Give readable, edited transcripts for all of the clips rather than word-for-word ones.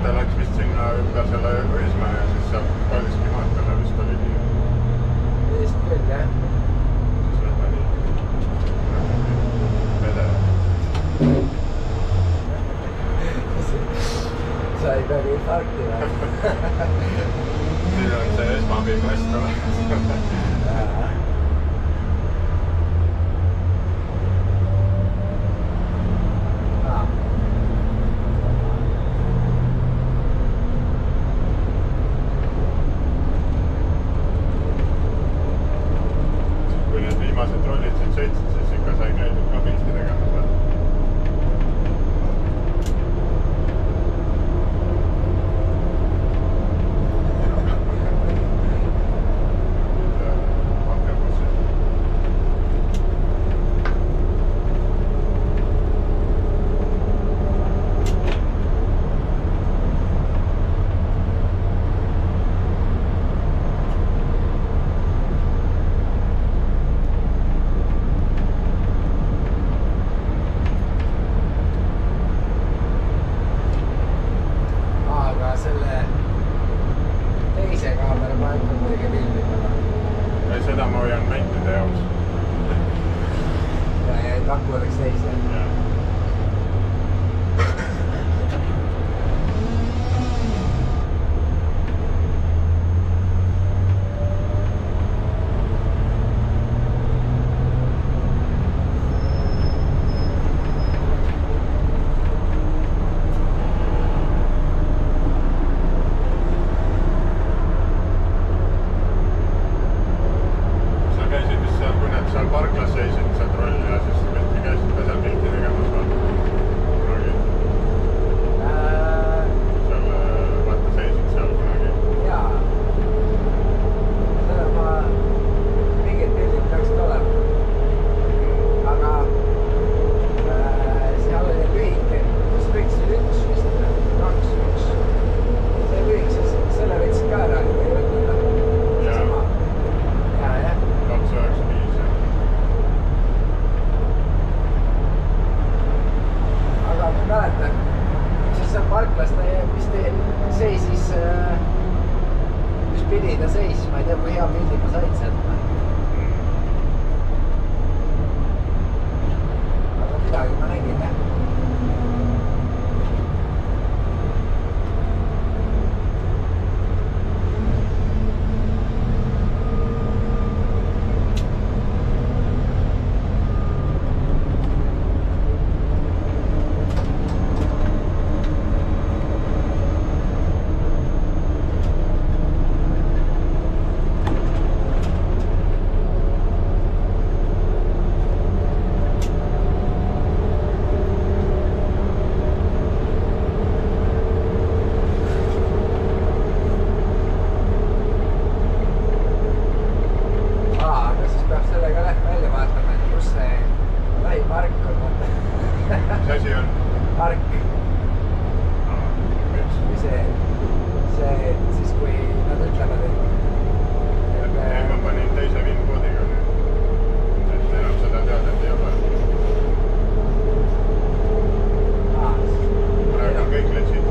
ta läks vist sinna ümber selle Õismäe ja siis sealt Paldiski maantele vist oli nii. Vist küll, jah. Siis lähme nii. Vede. Sa ei peagi infarkti või? Siin on see esmaabikast olemas. Viimased rollid siin sõitsid, siis ikka sai käidud ka pilti tegemas. Seda ma hoian mentide jaoks. Ja taku oleks seis, jah? Seal parklas seisid seal troll ja siis käisid ka seal pilti tegemas kunagi. Seal vaata seisid seal kunagi. Jaa. Seda ma mingid pildid peaksid olema. Aga seal oli lühike, kus võiksid üks vist, kaks. See lühikses, selle võtsid ka ära, ei võtta. Jaa. Jaa, jah. 295. Aga ma mäletan, siis seal parklas ta vist seisis, mis pidi ta seisis, ma ei tea, kui hea pildi ma sain sealt. Aga midagi ma nägin, jah. Park. Või see, siis kui nad ütlevad, et... Ei, ma panin teise VIN-koodiga nüüd. Et enam seda teadet ei ole. Praegu on kõik legit.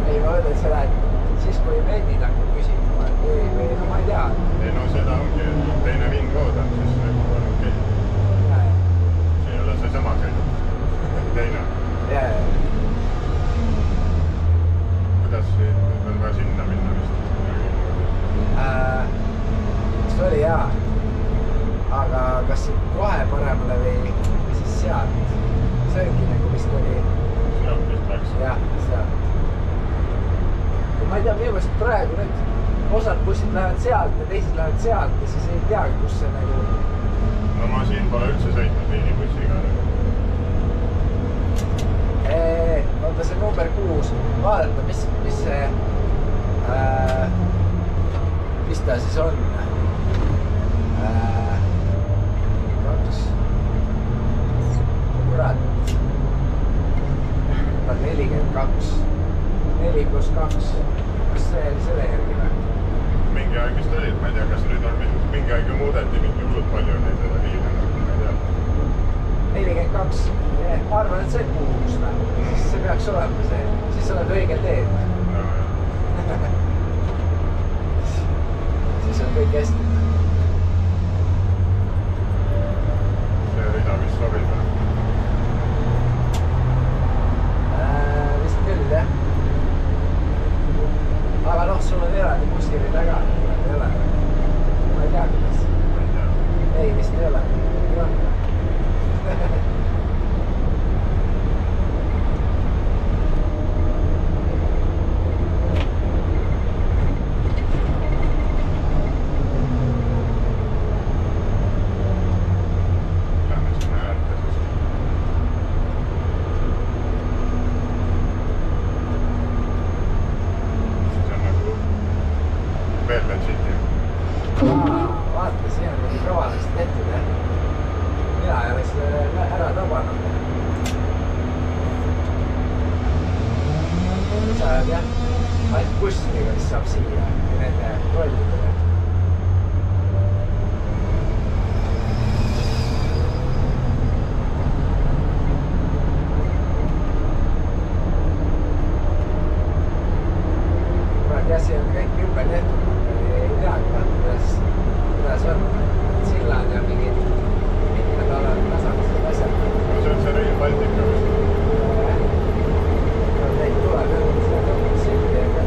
Ei, ma mõtlen seda, et siis kui vendid hakkab küsima, või no ma ei tea. Ei, no seda ongi, et teine VIN-kood on, siis nagu on okei. See ei ole see sama sõiduk. Teine. Kuidas nüüd on vaja sinna minna vist? See oli hea. Aga kas siit kohe paremale või siis sealt? See ongi nagu vist oli... Sealt vist läks. Jah, sealt. Ma ei tea, minu meelest praegu nüüd osad bussid lähevad sealt ja teised lähevad sealt ja siis ei teagi, kus see nagu... No ma siin pole üldse sõitnud liinibussiga. Oota, see number 6. Vaadata, mis see... mis ta siis on? Kurat. 42. 4 + 2. Kas see oli selle järgi või? Mingi aeg vist oli, ma ei tea, kas nüüd on mingi aeg ju muudeti mingi hullult palju neid liine, ma ei tea. kaks, ma arvan, et see on 6 või, siis see peaks olema see, siis sa oled õigel teel. siis on kõik hästi. see rida vist sobib või? Vist küll jah. aga noh, sul on eraldi kuskil taga, ei ole. ma ei tea, kuidas. ma ei tea. ei, vist ei ole. vaata, siin on mingi kõvalast tehtud, jah. mina ei oleks ära tabanud. sa oled jah, ainult bussidega, mis saab siia ja nende rollidega. jah, siin on kõik ümber tehtud. ei teagi, kuidas on. sillad ja mingid mitmed alad, tasakesed asjad. no see on see Rail Baltica vist. Neid tuleb jah, seda sildi ja ka.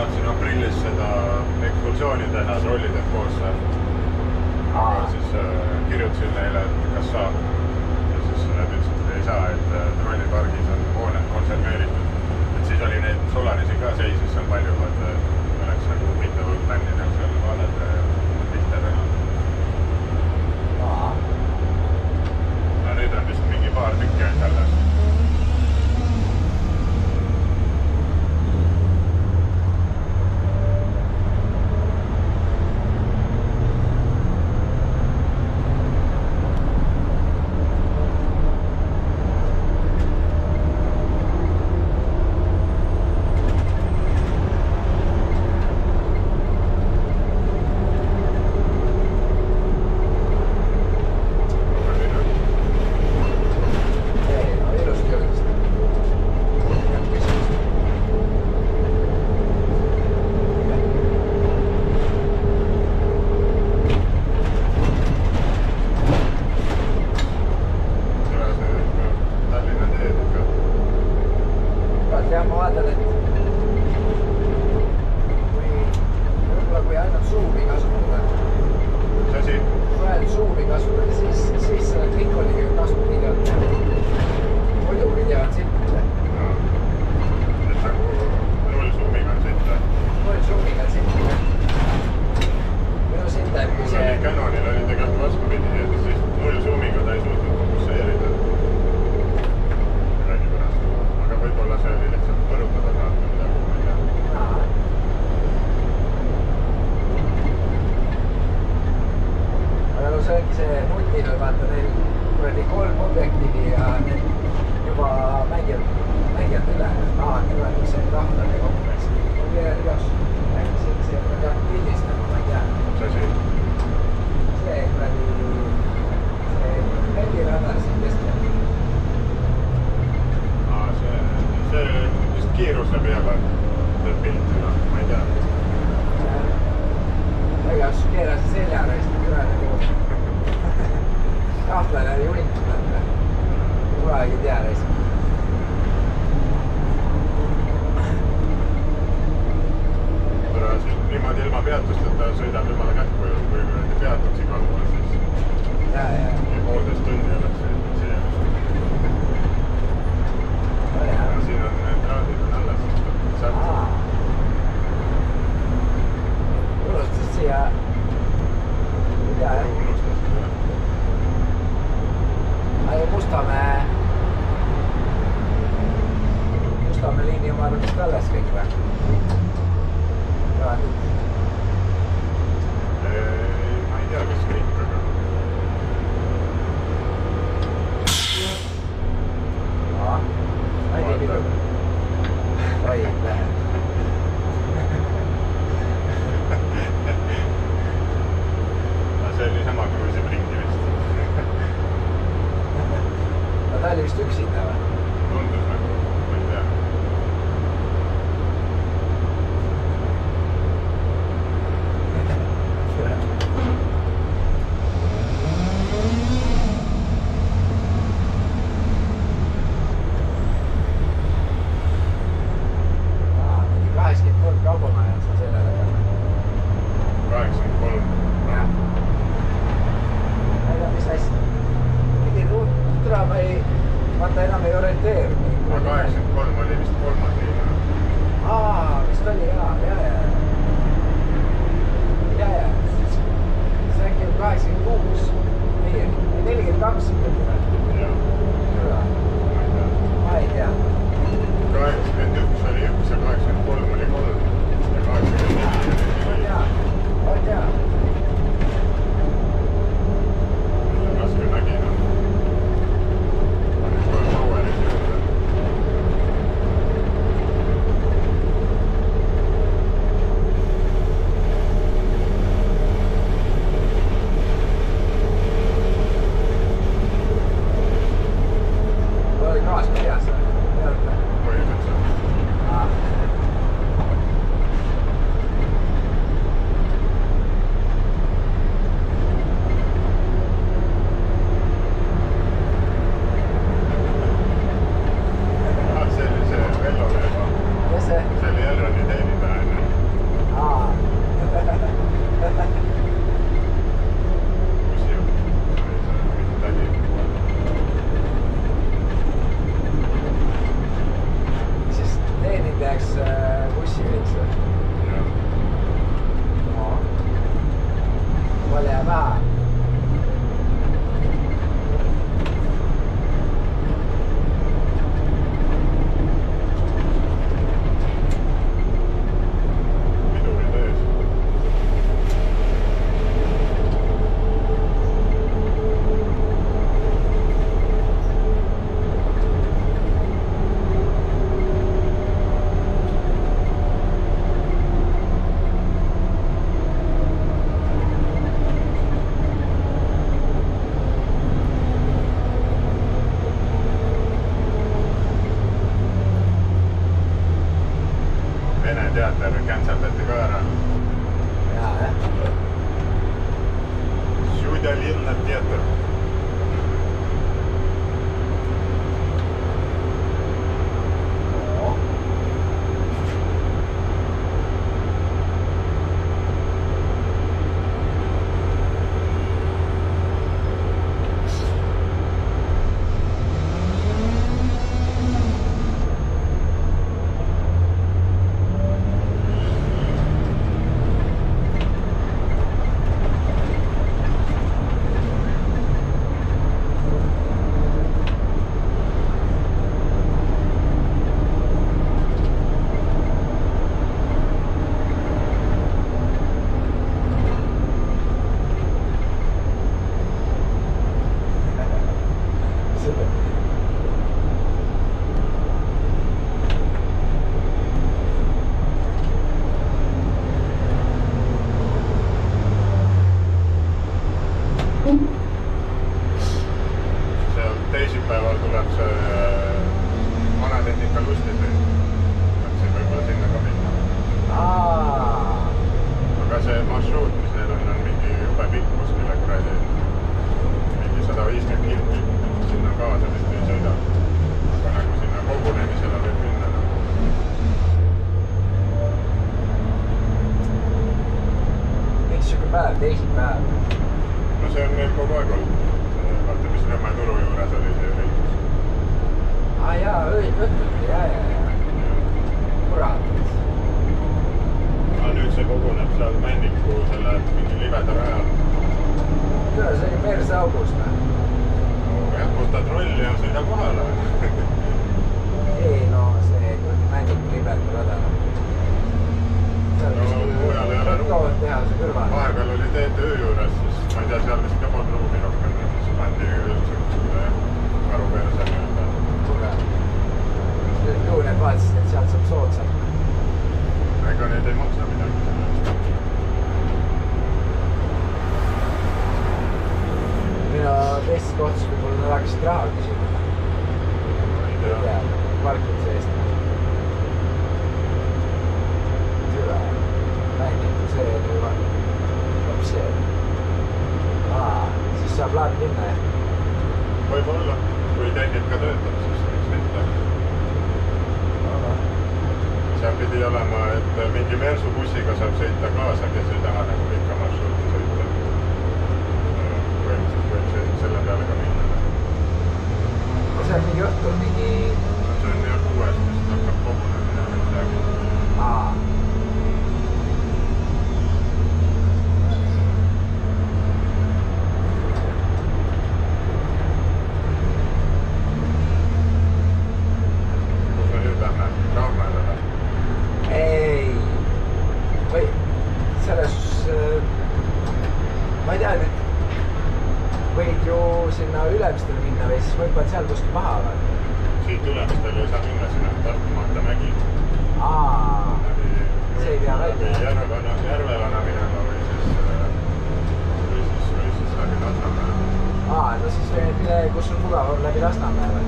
tahtsin aprillis seda ekskursiooni teha trollidega koos. Aga siis kirjutasin neile, et kas saab. Ja siis nad ütlesid, et ei saa, et trollipargis on hooned konserveeritud. Et siis oli neid solarisi ka seisis seal palju, et oleks nagu huvitav plänni nagu seal vaadata ja pilte teha. Ja nüüd on vist mingi paar tükki ainult alles. See oli Elroni teenindaja. siis teenindajaks bussijuhiks või? No, pole vähe. teater canceldati ka ära. Jaa, jah. Süüdalinna teater. Teisipäeval tuleb see vanatehnika lustisõit. See võib-olla sinna ka minna. Aga see marsruut, mis neil on mingi jube pikk kuskile kuradi. Mingi 150 kilti. Sinna kaasa vist ei sõida. Aga nagu sinna kogunemisele võib minna. Miks siuke päev, teisipäev? No see on neil kogu aeg olnud. Vaata, mis Nõmme turu juures oli see võitlus. Jaa, õhtuti, jaa. Kurat. Nüüd see koguneb seal Männiku selle mingi libeda rajal. Küll see oli Mersaugus, või? No jah, võtad rolli ja sõida kohale. Ei, no see Männiku libeda rada. No mujal ei ole ruumi. Vahepeal oli TTÜ juures, siis ma ei tea, seal vist ka polnud ruumi rohkem. Siis pandi üldse karu perse nii-öelda. Tule. Ju need vaatasid, et sealt saab soodsam. Ega need ei maksa midagi selle eest. Mina teistes kohtus, kui mul hakkasid raha küsima. Ma ei tea. Parkimise eest. Tüle. Männiku see oli juba. Laps see. Siis saab laad minna, jah? Võib-olla. Kui tehnika töötab, siis võiks mitte. Seal pidi olema, et mingi Mersu bussiga saab sõita kaasa, kes ei taha nagu pikka marsruuti sõita. Põhimõtteliselt võib selle peale ka minna. See on mingi õhtul mingi... See on jah 6, mis hakkab kogunemine või midagi. Ülemistele minna või siis võib-olla seal kuskil maha või? Siit Ülemistele ei saa minna, sinna Tartu Maanta mägi. See ei pea välja. Järvelana minema või siis läbi Lasnamäe. No siis mine, kus on mugavam läbi Lasnamäe või?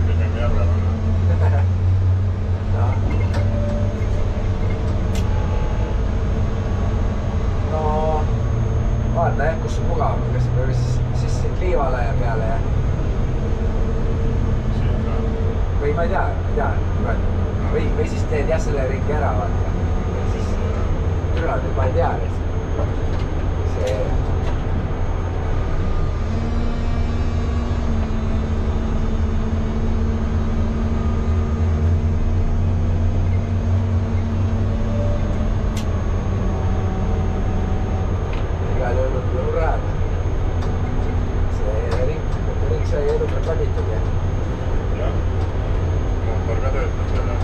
Pigem Järvelana. No vaata jah, kus on mugavam, kas siis Kliivale ja peale ja või ma ei tea, või siis teed jah selle ringi ära vaata. türa, nüüd ma ei tea see igal juhul rajada. See ring sai edukalt valitud ja jah, mootor ka töötab selle.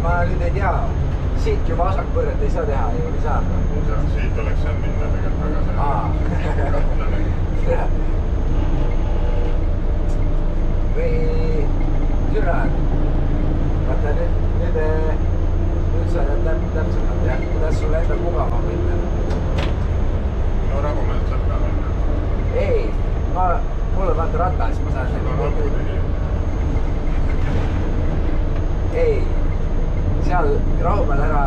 ma nüüd ei tea, siit ju vasakpööret ei saa teha ju, ei saa. Siit oleks seal minna tegelikult, aga see või türa, vaata nüüd sa täpsemalt jah, kuidas sul endal mugava minna? No rahumeelt saab ka minna. Ei, mul on vaata ratas, ma saan ei, seal rahumeel ära,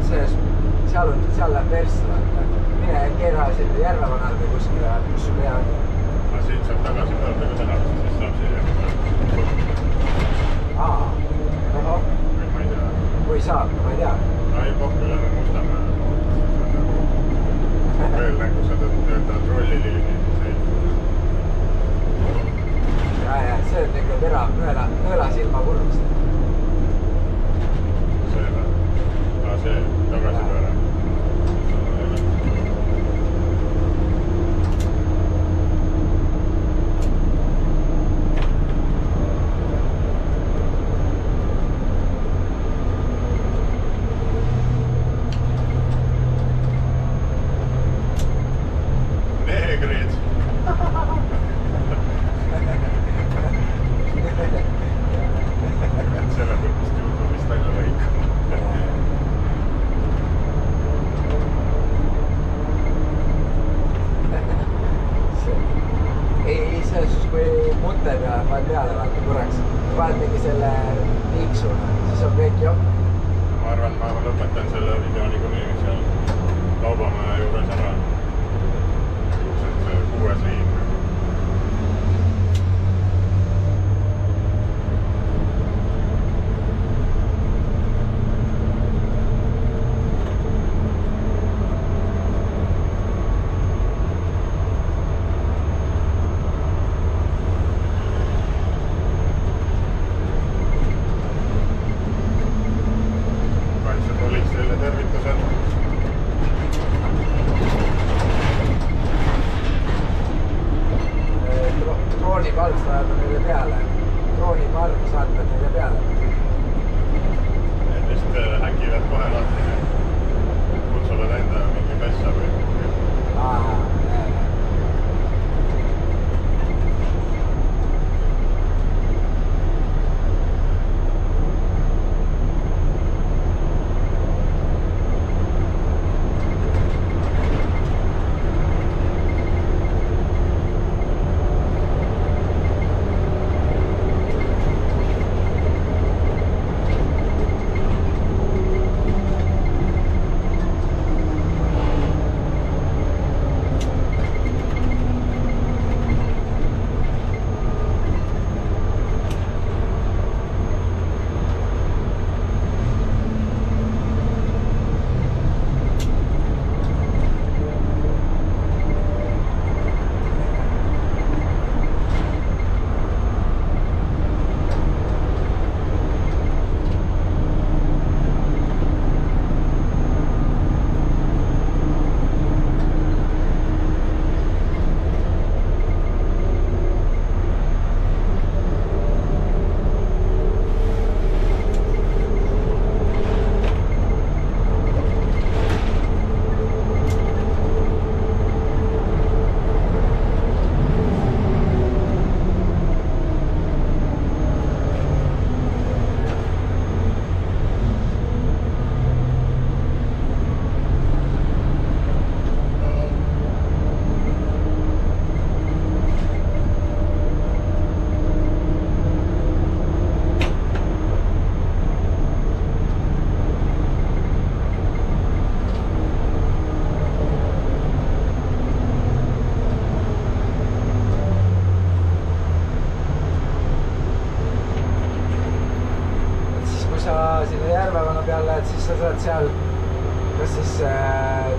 seal läheb persse, mine keera sinna Järvevanal või kuskile, kus sul hea on. Siit saab tagasi pöörda ka täna, siis saab siia. Ohoh. Või ma ei tea. Kui saab, ma ei tea. No ei, Pohküla on Mustamäe. Veel nagu sa töötad rolliliini. Ja, see on ikka terav nõela silma kurvust. See tagasi pööra.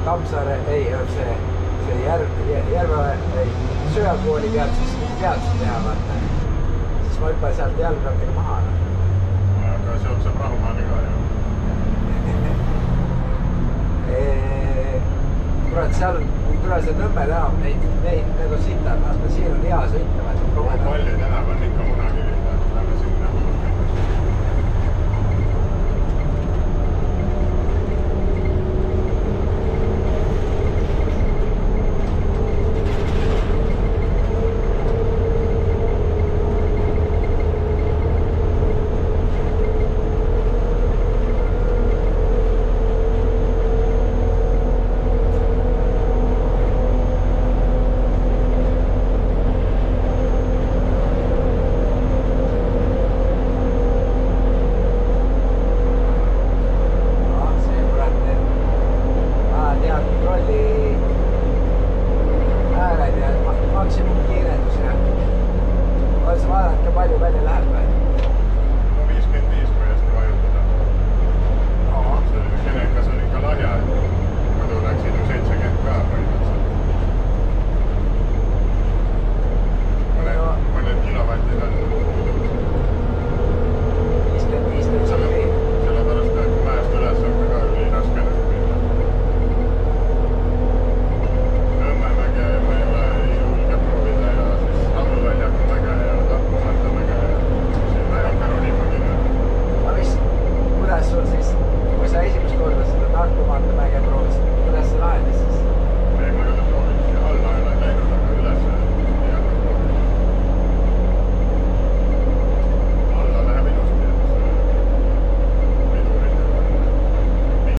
Tammsaare, ei, see Sõjakooli peatuses teha, vaata. Siis ma hüppan sealt jalgrattaga maha. Aga sealt saab Rahumaani ka ju. Kurat, seal Nõmme tänav, need on sitad, vaata, siin on hea sõita. Palli tänav on ikka Munakivi, lähme sinna. Vaadake, palju välja läheb.